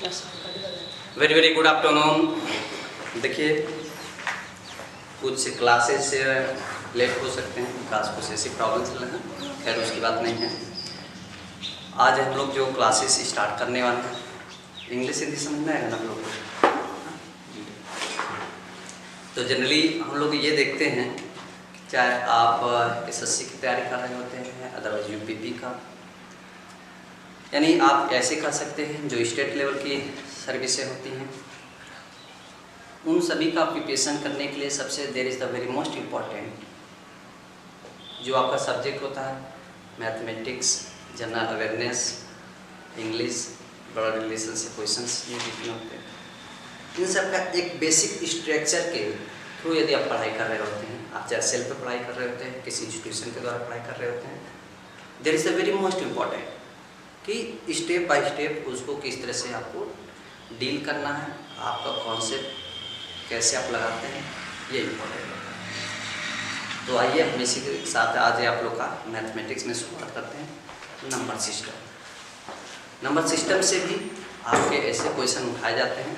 Very very good afternoon. देखिए, कुछ classes से लेट हो सकते हैं बिकॉज कुछ ऐसी प्रॉब्लम्स हैं, खैर उसकी बात नहीं है। आज हम लोग जो क्लासेस स्टार्ट करने वाले हैं, इंग्लिश हिंदी समझना है ना हम लोग को। तो जनरली हम लोग ये देखते हैं, चाहे आप एसएससी की तैयारी कर रहे होते हैं, अदरवाइज यूपीपी का, यानी आप ऐसे कर सकते हैं जो स्टेट लेवल की सर्विसें होती हैं, उन सभी का प्रिपरेशन करने के लिए सबसे there is the very most important जो आपका सब्जेक्ट होता है, mathematics, general awareness, English, blood relation से क्वेश्चंस ये जितने होते हैं, इन सब का एक बेसिक स्ट्रक्चर के थ्रू यदि आप पढ़ाई कर रहे होते हैं, आप चाहे सेल्फ पे पढ़ाई कर रहे होते हैं, किसी इंस्टीट्यूशन के द्वारा पढ़ाई कर रहे होते हैं, there is the very most important कि स्टेप बाय स्टेप उसको किस तरह से आपको डील करना है, आपका कॉन्सेप्ट कैसे आप लगाते हैं, ये इम्पोर्टेंट होता है। तो आइए हम इसी के साथ आज आप लोग का मैथमेटिक्स में शुरुआत करते हैं। नंबर सिस्टम, नंबर सिस्टम से भी आपके ऐसे क्वेश्चन उठाए जाते हैं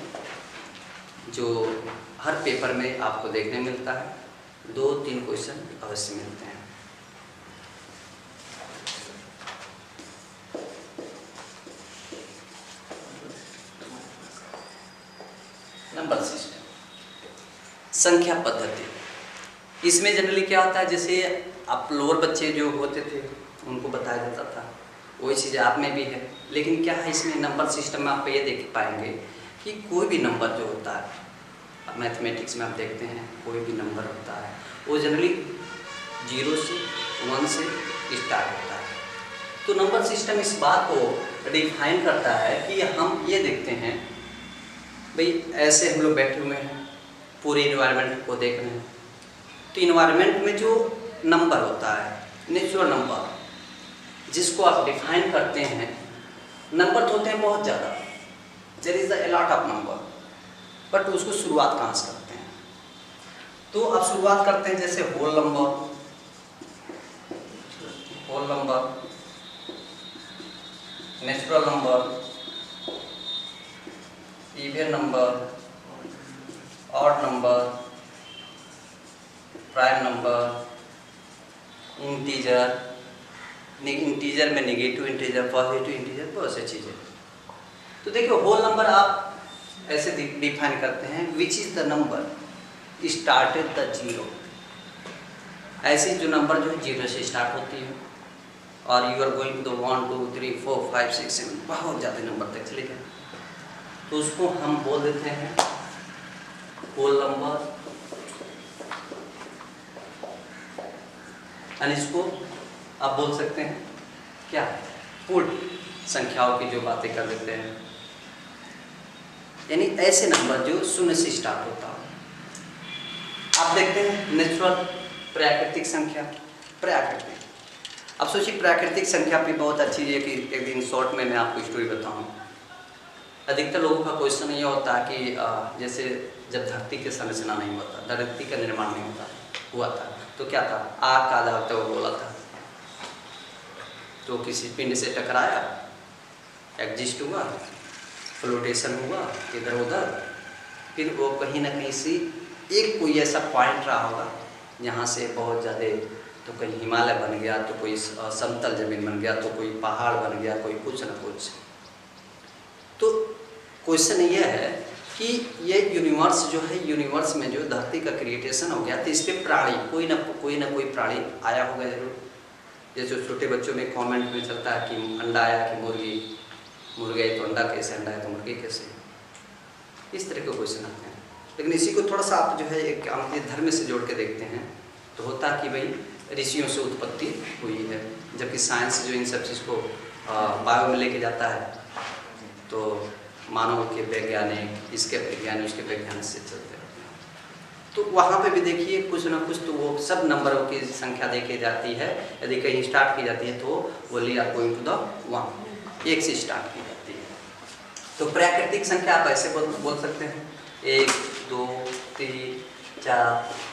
जो हर पेपर में आपको देखने मिलता है, 2-3 क्वेश्चन अवश्य मिलते हैं। नंबर सिस्टम, संख्या पद्धति, इसमें जनरली क्या होता है, जैसे आप लोअर बच्चे जो होते थे उनको बताया जाता था, वही चीज़ आप में भी है, लेकिन क्या है इसमें नंबर सिस्टम में आप ये देख पाएंगे कि कोई भी नंबर जो होता है, अब मैथमेटिक्स में आप देखते हैं कोई भी नंबर होता है वो जनरली 0 से 1 से स्टार्ट होता है। तो नंबर सिस्टम इस बात को डिफाइन करता है कि हम ये देखते हैं भाई, ऐसे हम लोग बैठे हुए हैं, पूरे इन्वायरमेंट को देख रहे हैं, तो इन्वायरमेंट में जो नंबर होता है, नेचुरल नंबर जिसको आप डिफाइन करते हैं, नंबर तो होते हैं बहुत ज़्यादा, there is a lot of number, but उसको शुरुआत कहाँ से करते हैं? तो आप शुरुआत करते हैं जैसे whole number, natural number, even number, odd number, prime number, integer, integer में नेगेटिव इंटीजर, पॉजिटिव इंटीजर, बहुत सी चीज़ें। तो देखिए, होल नंबर आप ऐसे डिफाइन करते हैं, which is the number started the 0, ऐसी जो नंबर जो है 0 से स्टार्ट होती है और यू आर गोइंग टू 1 2 3 4 5 6 7 बहुत ज़्यादा नंबर तक चले जाए, तो उसको हम बोल देते हैं होल नंबर, और इसको आप बोल सकते हैं क्या, पूर्ण संख्याओं की जो बातें कर देते हैं, यानी ऐसे नंबर जो 0 से स्टार्ट होता है। आप देखते हैं नेचुरल, प्राकृतिक संख्या, प्राकृतिक, अब सोचिए प्राकृतिक संख्या भी बहुत अच्छी है कि एक दिन शॉर्ट में मैं आपको स्टोरी बताऊं। अधिकतर लोगों का क्वेश्चन ये होता है कि जैसे जब धरती की संरचना नहीं होता, धरती का निर्माण नहीं हुआ था, तो क्या था, आग का आधार तो बोला था, तो किसी पिंड से टकराया, एग्जिस्ट हुआ, फ्लोटेशन हुआ इधर उधर, फिर वो कहीं ना कहीं से एक कोई ऐसा पॉइंट रहा होगा जहाँ से बहुत ज़्यादा, तो कहीं हिमालय बन गया, तो कोई समतल जमीन बन गया, तो कोई पहाड़ बन गया, कोई कुछ न कुछ। तो क्वेश्चन ये है कि ये यूनिवर्स जो है, यूनिवर्स में जो धरती का क्रिएटेशन हो गया, तो इस पर प्राणी कोई ना कोई प्राणी आया होगा जरूर। जैसे छोटे बच्चों में कमेंट में चलता है कि अंडा आया कि मुर्गी, मुर्गे तो अंडा कैसे, अंडा है तो मुर्गी कैसे, इस तरह के क्वेश्चन आते हैं। लेकिन इसी को थोड़ा सा आप जो है एक अपने धर्म से जोड़ के देखते हैं, तो होता है कि भाई ऋषियों से उत्पत्ति हुई है, जबकि साइंस जो इन सब चीज़ को बायो में लेके जाता है, तो मानव के वैज्ञानिक इसके वैज्ञानिक उसके वैज्ञानिक से चलते रहते हैं। तो वहाँ पे भी देखिए कुछ ना कुछ तो वो सब नंबरों की संख्या देखी जाती है, यदि कहीं स्टार्ट की जाती है तो वो ली आर गोइंग टू द 1, 1 से स्टार्ट की जाती है। तो प्राकृतिक संख्या आप ऐसे बोल सकते हैं 1 2 3 4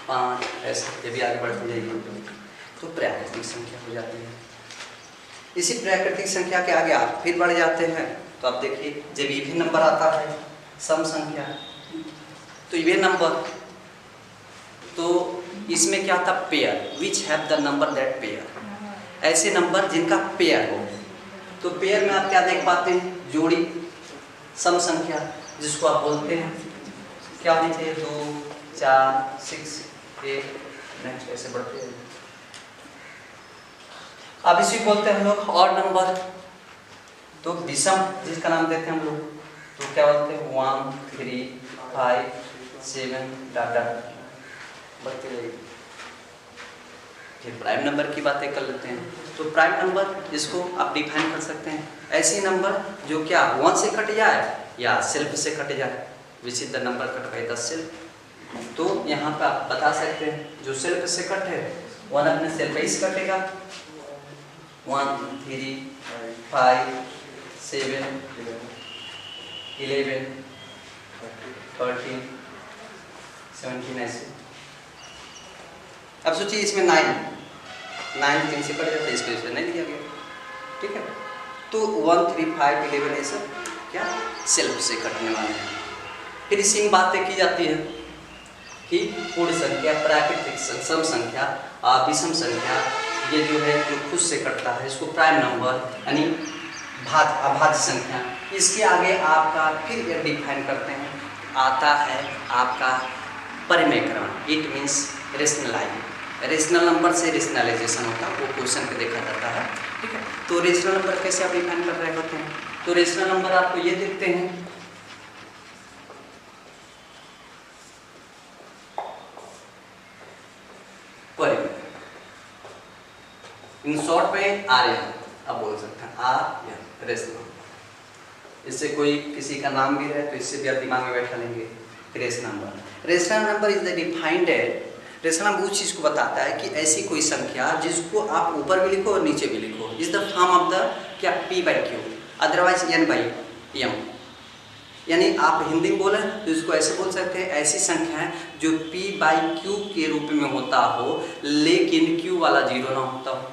5, ऐसे ये भी आगे बढ़ती जाएगी तो प्राकृतिक संख्या हो जाती है। इसी प्राकृतिक संख्या के आगे आप फिर बढ़ जाते हैं तो आप देखिए जब इवन नंबर आता है सम संख्या, तो इवन नंबर, तो इसमें क्या था pair, which have the number that pair, ऐसे नंबर जिनका पेयर हो। तो पेयर में आप क्या देख पाते हैं, जोड़ी सम संख्या जिसको आप बोलते हैं क्या होनी चाहिए, 2 4 6 8, नेक्स्ट ऐसे बढ़ते हैं। अब इसी बोलते हैं हम लोग ऑड नंबर, तो विषम जिसका नाम देते हैं हम लोग, तो क्या बोलते हैं 1 3 5 7 डाटा बढ़ते रहेगी। फिर प्राइम नंबर की बातें कर लेते हैं। तो प्राइम नंबर जिसको आप डिफाइन कर सकते हैं, ऐसी नंबर जो क्या 1 से कट जाए या सेल्फ से कट जाए, which is the number cut by the self. तो यहाँ पर आप बता सकते हैं जो सेल्फ से कट है 1 अपने सेल्फ ही से कटेगा, 1 3 5 7 11 13 17 ऐसे। अब सोचिए इसमें 9 3 से कट जाता है, इसको इसमें नहीं दिया गया, ठीक है। तो 1 3 5 11 ये सब क्या सेल्फ से कटने वाले हैं। फिर इसी में बातें की जाती है कि पूर्ण संख्या, प्राकृतिक सम संख्या, विषम संख्या, ये जो है जो खुद से कटता है इसको प्राइम नंबर यानी अभाज्य संख्या। इसके आगे आपका फिर ये डिफाइन करते हैं, आता है आपका परिमेयकरण, it means rationalise. Rational number से रेशनलाइजेशन होता है, वो क्वेश्चन पे देखा जाता है, ठीक है। तो रेशनल नंबर कैसे आप डिफाइन कर रहे होते हैं, तो रेशनल नंबर आपको ये देखते हैं इन शॉर्ट में आर्यन, आप बोल सकते हैं आर्यन रेशनल। इससे कोई किसी का नाम भी है तो इससे भी आप दिमाग में बैठा लेंगे। Rational number, rational number is the defined as, rational number उस चीज़ को बताता है कि ऐसी कोई संख्या जिसको आप ऊपर भी लिखो और नीचे भी लिखो, is the form of the क्या p/q, अदरवाइज n/m। यानी आप हिंदी में बोले तो इसको ऐसे बोल सकते हैं, ऐसी संख्या है जो p/q के रूप में होता हो लेकिन q वाला 0 ना होता हो।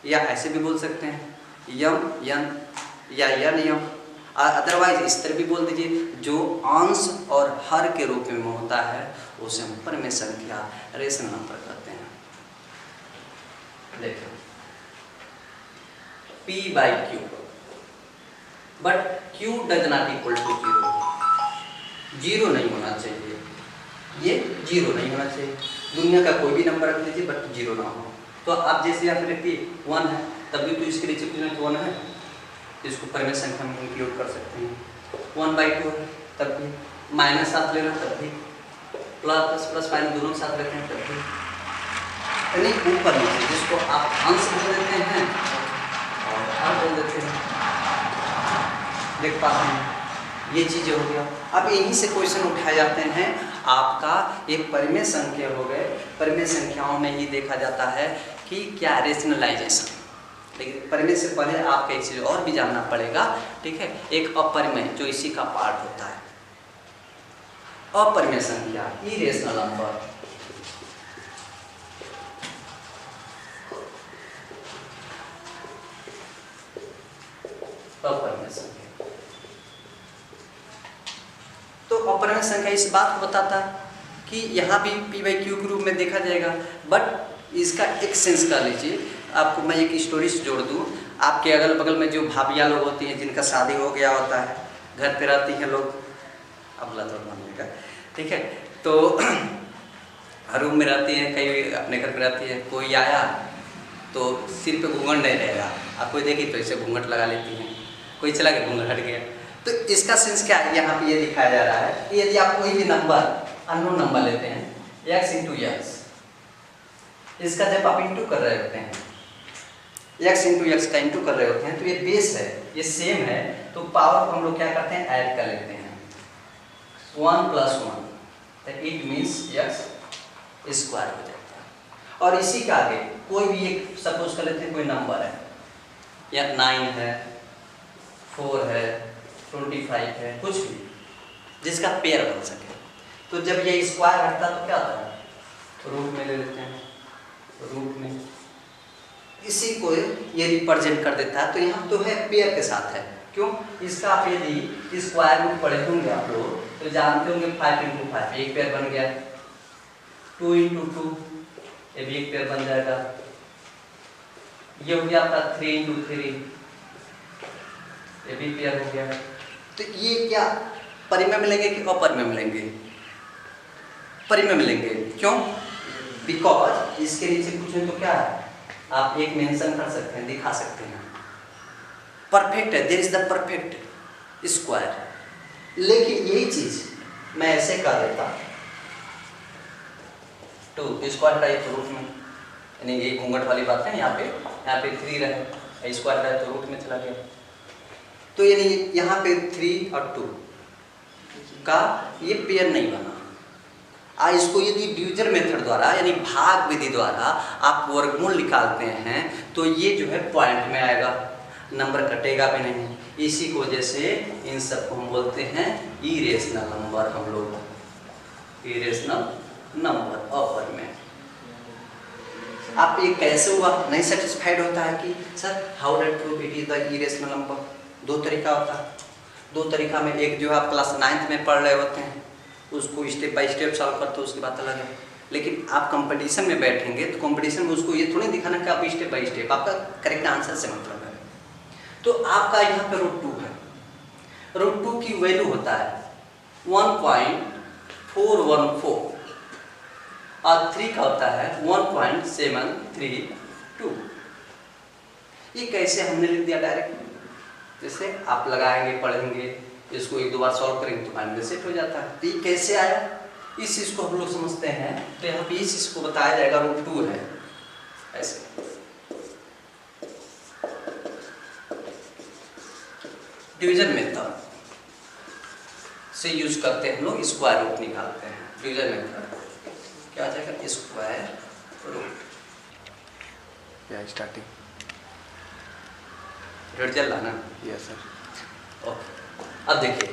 या ऐसे भी बोल सकते हैं m/n या n/m, अदरवाइज इस तरह भी बोल दीजिए जो अंश और हर के रूप में होता है उसे हम परिमेय संख्या रेशनल नंबर कहते हैं। देखो p/q, but q does not equal to 0, 0 नहीं होना चाहिए, ये 0 नहीं होना चाहिए। दुनिया का कोई भी नंबर रख लीजिए बट 0 ना हो। तो आप जैसे यहाँ पे रखिए 1 है, तब भी तो इसके नीचे 1 है, इसको परिमेय संख्या में इंक्लूड कर सकते हैं। 1/2 है तब भी, माइनस साथ लेना तब भी, प्लस माइनस दोनों साथ लेते हैं तब भी, यानी ऊपर नीचे जिसको आप अंश बोल देते हैं और हर बोल देते हैं, देख पाते हैं ये चीज़ें हो गया। अब यहीं से क्वेश्चन उठाए जाते हैं, आपका एक परिमेय संख्या हो गए, परिमेय संख्याओं में ही देखा जाता है कि क्या रेशनलाइजेशन, लेकिन परिमेय से पहले आपको एक चीज़ और भी जानना पड़ेगा, ठीक है। एक अपरिमेय जो इसी का पार्ट होता है, अपरिमेय संख्या इरेशनल नंबर, अपरिमेय संख्या। तो अपरिमेय संख्या इस बात को बताता है कि यहाँ भी p/q के रूप में देखा जाएगा, बट इसका एक सेंस कर लीजिए। आपको मैं एक स्टोरी से जोड़ दूँ, आपके अगल बगल में जो भाभियाँ लोग होती हैं जिनका शादी हो गया होता है, घर पे रहती हैं लोग, अब तो मानिएगा, ठीक है। तो रूम में रहती हैं, कहीं अपने घर पे रहती है, कोई आया तो सिर पे घूंघट नहीं रहेगा, आप कोई देखी तो इसे घूंघट लगा लेती हैं, कोई चला गया घूंघट हट गया। तो इसका सेंस क्या है, यहाँ पे ये दिखाया जा रहा है कि यदि आप कोई भी नंबर अननोन नंबर लेते हैं x × x, इसका जब आप इंटू कर रहे होते हैं, x × x का इंटू कर रहे होते हैं, तो ये बेस है, ये सेम है, तो पावर को हम लोग क्या करते हैं ऐड कर लेते हैं, 1 + 1, तो इट मीन्स x² हो जाता है। और इसी के आगे कोई भी एक सपोज कर लेते हैं, कोई नंबर है या 9 है, 4 है, 25 है, कुछ भी जिसका पेयर बन सके, तो जब ये स्क्वायर हटता तो क्या होता है, रूट में ले लेते हैं, रूट में इसी को ये रिप्रेजेंट कर देता है। तो यहाँ तो है पेयर के साथ है, क्यों? इसका आप यदि स्क्वायर रूट पढ़े होंगे आप लोग तो जानते होंगे 5 × 5 एक पेयर बन गया, 2 × 2 ये भी एक पेयर बन जाएगा, ये हो गया आपका 3 × 3 ये भी पेयर हो गया। तो ये क्या परिमेय मिलेंगे कि अपरिमेय मिलेंगे? परिमेय मिलेंगे। क्यों? बिकॉज इसके नीचे पूछें तो क्या है, आप एक मेंशन कर सकते हैं, दिखा सकते हैं, परफेक्ट है, there is the perfect square. लेकिन यही चीज मैं ऐसे कर देता 2 स्क्वायर का एक रूट में, यानी ये घूंघट वाली बात है, यहाँ पे 3 रहे, स्क्वायर का तो रूट में चला गया, तो यानी यहाँ पे 3 और 2 का ये पेयर नहीं बना। इसको यदि डिवीजन मेथड द्वारा यानी भाग विधि द्वारा आप वर्गमूल निकालते हैं तो ये जो है पॉइंट में आएगा, नंबर कटेगा भी नहीं। इसी की वजह से इन सबको हम बोलते हैं इरेशनल नंबर, हम लोग इरेशनल नंबर अपरिमेय। आप ये कैसे हुआ नहीं सेटिस्फाइड होता है कि sir how that prove it is the irrational number? 2 तरीका होता है, 2 तरीका में एक जो आप क्लास 9th में पढ़ रहे होते हैं उसको स्टेप बाय स्टेप सॉल्व करते हो, उसकी बात अलग है। लेकिन आप कंपटीशन में बैठेंगे तो कंपटीशन में उसको ये थोड़ी दिखाना कि आप स्टेप बाय स्टेप, आपका करेक्ट आंसर से मतलब है। तो आपका यहाँ पे √2 है, √2 की वैल्यू होता है 1.414 और 3 का होता है 1.732। ये कैसे हमने लिख दिया डायरेक्ट, जैसे आप लगाएंगे पढ़ेंगे इसको 1-2 बार सॉल्व करेंगे तो फाइनल सेट हो जाता है। तो ये कैसे आया इस चीज को हम लोग समझते हैं। तो यहाँ पे इस चीज को बताया जाएगा √2 है ऐसे, डिवीजन मेथड से यूज करते हैं हम लोग, स्क्वायर रूट निकालते हैं। डिवीजन मेथड क्या आ जाएगा, स्क्वायर रूट या स्टार्टिंग चल रहा ना। Yes sir. ओके, अब देखिए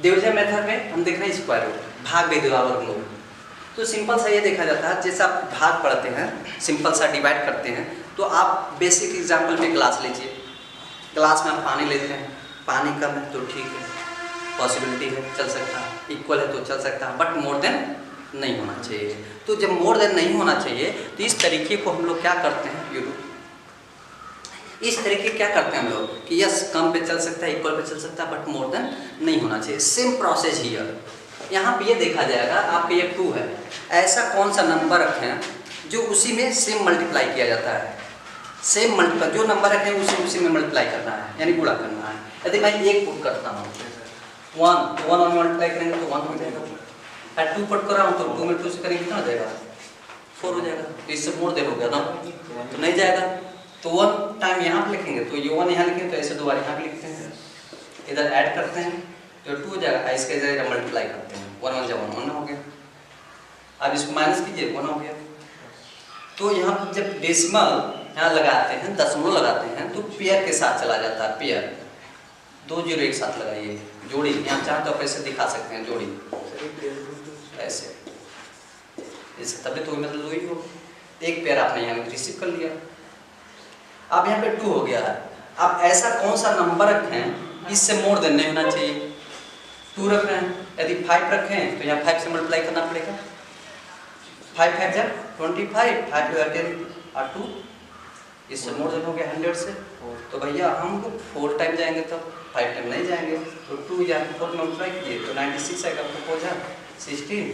डिवीजन मेथड में हम देख रहे हैं स्क्वायर रूट, भाग विधि द्वारा वर्गमूल। तो सिंपल सा ये देखा जाता है, जैसे आप भाग पढ़ते हैं सिंपल सा डिवाइड करते हैं, तो आप बेसिक एग्जांपल में ग्लास लीजिए, ग्लास में हम पानी लेते हैं, पानी कम है तो ठीक है, पॉसिबिलिटी है चल सकता है, इक्वल है तो चल सकता है, बट मोर देन नहीं होना चाहिए। तो जब मोर देन नहीं होना चाहिए तो इस तरीके को हम लोग क्या करते हैं, इस तरीके क्या करते हैं हम लोग कि यस कम पे चल सकता है, इक्वल पे चल सकता है, बट मोर देन नहीं होना चाहिए। सेम प्रोसेस हियर, यहाँ पे ये देखा जाएगा आपके ये 2 है, ऐसा कौन सा नंबर रखें जो उसी में सेम मल्टीप्लाई किया जाता है, सेम मल्टीप्लाई जो नंबर रखें उसी में मल्टीप्लाई करना है, यानी गुणा करना है। यदि मैं 1 पुट करता हूँ 1 तो 1 में मल्टीप्लाई करेंगे तो 1 हो जाएगा, और 2 पुट कर रहा हूँ तो 2 में 2 से करेंगे कितना हो जाएगा, 4 हो जाएगा। तो इससे मोर देन हो गया ना, तो नहीं जाएगा। तो 1 टाइम यहाँ पे लिखेंगे तो ये 1 यहाँ लिखेंगे तो ऐसे 2 बार यहाँ पे लिखते हैं, इधर ऐड करते हैं तो 2 हो जाएगा, इसके इधर मल्टीप्लाई करते हैं, 1 1 जब 1 हो गया। अब इसको माइनस कीजिए 1 हो गया। तो यहाँ पर जब डेसिमल यहाँ लगाते हैं, दशमलव लगाते हैं तो पेयर के साथ चला जाता है, पेयर 2 0 एक साथ लगाइए, जोड़ी यहाँ चाहे तो आप ऐसे दिखा सकते हैं, जोड़ी ऐसे, इससे तभी तो मतलब 2 ही हो, एक पेयर आपने यहाँ रिसीव कर लिया। अब यहाँ पे 2 हो गया है। अब ऐसा कौन सा नंबर रखें इससे मोर देन नहीं होना चाहिए, 2 रख रहे हैं, यदि 5 रखें तो यहाँ 5 से मल्टीप्लाई करना पड़ेगा, 5 5 जा 25, 5 2 10 और 2 इससे मोर देन हो गया 100 से। तो भैया हम लोग 4 टाइम जाएंगे तब, 5 टाइम नहीं जाएंगे, तो 2 या 4 मल्टीप्लाई कीजिए तो 96 आएगा, आपको 4 जा 16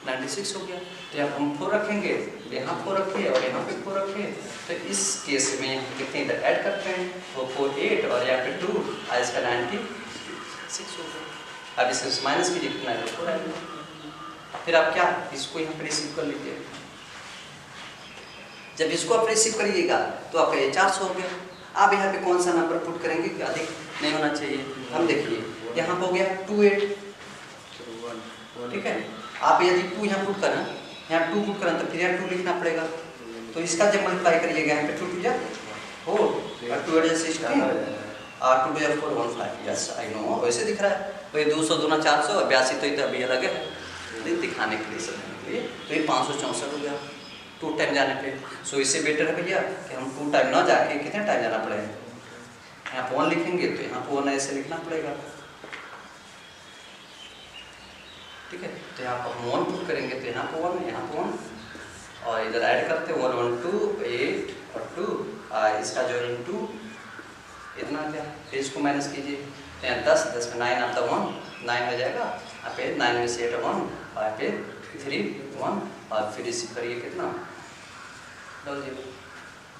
96 हो गया। तो यहाँ हम 4 रखेंगे, यहाँ 4 रखिए और यहाँ पे 4 रखिए, तो इस केस में यहाँ कितने इधर ऐड करते हैं, वो 4 8 और यहाँ पे 2 और इसका 96 हो गया। अब इसे माइनस कीजिए कितना है, 4 आएगा। फिर आप क्या इसको यहाँ पे रिसीव कर लीजिए, जब इसको आप रिसीव करिएगा तो आपका ये 400 हो गया। आप यहाँ पे कौन सा नंबर पुट करेंगे कि अधिक नहीं होना चाहिए, हम देखिए यहाँ पे हो गया 2 8, ठीक है। आप यदि 2 यहाँ पुट करें, यहाँ 2 पुट करें तो फिर यहाँ 2 लिखना पड़ेगा, तो इसका जब मल्टीप्लाई करिएगा यहाँ पे 2 2 जा 4 और 2 8 जा 16 और 2 2 4 1 5, यस आई नो वैसे दिख रहा है। तो ये 200 दूना 400 और 82 तो इधर अभी अलग है, दिखाने के लिए समझने के लिए। तो ये 564 हो गया 2 टाइम जाने पे। सो इससे बेटर है भैया कि हम 2 टाइम ना जाके कितने टाइम जाना पड़ेगा, यहाँ पर 1 लिखेंगे तो यहाँ पर 1 ऐसे लिखना पड़ेगा, ठीक है। तो यहाँ पर हम 1 पुट करेंगे तो यहाँ पर 1, यहाँ पर 1 और इधर ऐड करते हैं 1 1 2 8 और 2 इसका जो इनटू इतना क्या, फिर इसको माइनस कीजिए तो यहाँ 10 10 में 9 आता 1 9 हो जाएगा, यहाँ पे 9 में से 8 1 और यहाँ पे 3 1 और फिर इसी करिए कितना 0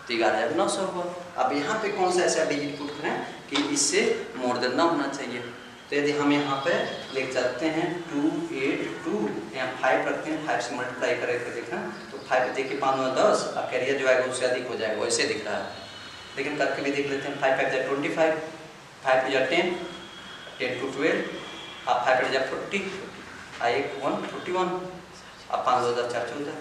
तो 11,900 हुआ। अब यहाँ पे कौन सा ऐसा डिजिट पुट करें कि इससे मोर देन ना होना चाहिए, तो यदि हम यहाँ पे लिख सकते हैं 2 8 2 यहाँ 5 रखते हैं, 5 से मल्टीप्लाई करके देखें तो 5 देखिए 5 9 10 और कैरियर जो आएगा उससे अधिक हो जाएगा, वैसे दिख रहा है, लेकिन करके भी देख लेते हैं। 5 5 जा 25 5 जा 10 10 to 12 अब 5 जा 40 1 1 41 अब 5 2 4 14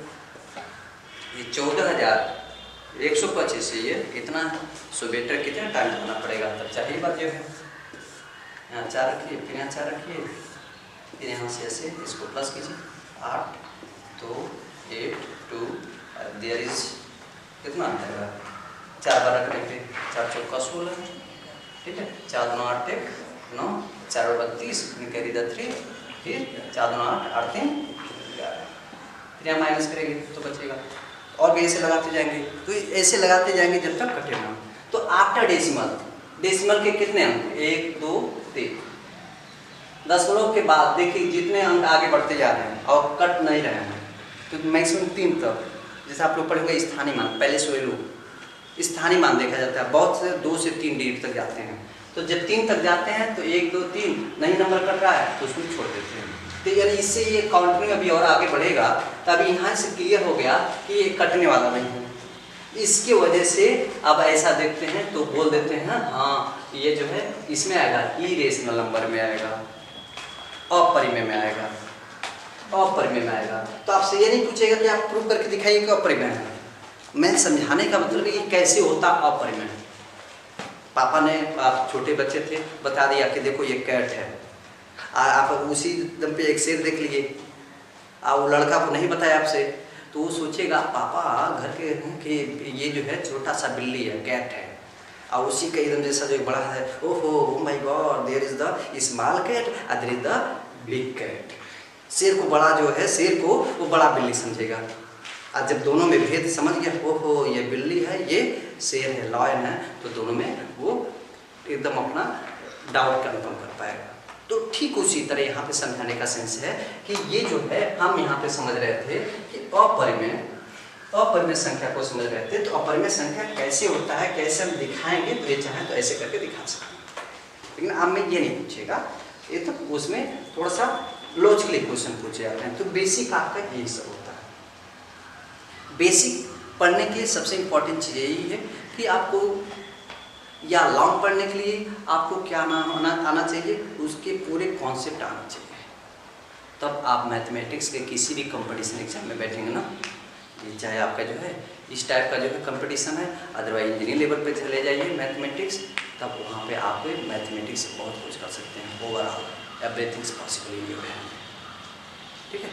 ये 14,125 से ये कितना है, सो बेटर कितना टाइम होना पड़ेगा तब चाहिए बात जो है। यहाँ 4 रखिए, फिर यहाँ 4 रखिए, फिर यहाँ से ऐसे इसको प्लस कीजिए 8 2 8 2 देयर इज कितना आएगा 4 बार रखने पे 4 चौका 16, ठीक है। 4 2 8 1 9 4 32 कैरी द 3 फिर 4 2 8 8 3 11 फिर यहाँ माइनस करेंगे तो बचेगा और भी ऐसे लगाते जाएंगे, तो ऐसे लगाते जाएंगे जब तक कटे ना। तो आफ्टर डेसिमल के कितने अंक 1 2 3 दशमलव के बाद देखिए जितने अंक आगे बढ़ते जा रहे हैं और कट नहीं रहे हैं तो मैक्सिमम 3 तक, जैसे आप लोग पढ़ेंगे स्थानीय मान, पहले से लोग स्थानीय मान देखा जाता है, बहुत से 2 से 3 डिजिट तक जाते हैं, तो जब 3 तक जाते हैं तो 1 2 3 नहीं नंबर कट रहा है तो उसको छोड़ देते हैं। तो यानी इससे ये काउंटिंग अभी और आगे बढ़ेगा, तब यहाँ से क्लियर हो गया कि ये कटने वाला नहीं है। इसके वजह से अब ऐसा देखते हैं तो बोल देते हैं हाँ ये जो है इसमें आएगा इरेशनल नंबर में आएगा, अपरिमेय में आएगा, अपरिमेय में आएगा। तो आपसे ये नहीं पूछेगा कि आप प्रूव करके दिखाइए कि अपरिमेय है, मैं समझाने का मतलब ये कैसे होता अपरिमेय। पापा ने, आप छोटे बच्चे थे, बता दिया कि देखो ये कैट है, आप उसी दम पे एक शेर देख लिए, वो लड़का को नहीं बताया आपसे तो वो सोचेगा पापा घर के ये जो है छोटा सा बिल्ली है, कैट है, और उसी का एकदम जैसा जो बड़ा है, ओहो my god there is the small cat और there is the big cat. शेर को बड़ा जो है, शेर को वो बड़ा बिल्ली समझेगा, और जब दोनों में भेद समझ गया, ओहो ये बिल्ली है ये शेर है लॉयन है, तो दोनों में वो एकदम अपना डाउट कन्फर्म कर पाएगा। तो ठीक उसी तरह यहाँ पे समझाने का सेंस है कि ये जो है हम यहाँ पे समझ रहे थे कि अपरिमेय संख्या को समझ रहे थे, तो अपरिमेय संख्या कैसे होता है, कैसे हम दिखाएंगे, तो ये चाहें तो ऐसे करके दिखा सकते हैं, लेकिन अब में ये नहीं पूछेगा, ये तो उसमें थोड़ा सा लॉजिकल क्वेश्चन पूछे जाते हैं। तो बेसिक आपका यही सब होता है। बेसिक पढ़ने के लिए सबसे इम्पोर्टेंट चीज़ यही है कि आपको या लॉन्ग पढ़ने के लिए आपको क्या आना चाहिए, उसके पूरे कॉन्सेप्ट आना चाहिए, तब आप मैथमेटिक्स के किसी भी कंपटीशन एग्जाम में बैठेंगे ना, ये चाहे आपका जो है इस टाइप का जो है कंपटीशन है, अदरवाइज इंजीनियरिंग लेवल पे चले जाइए मैथमेटिक्स, तब वहाँ पे आप मैथमेटिक्स से बहुत कुछ कर सकते हैं। Overall everything is possible in your hand, ठीक है।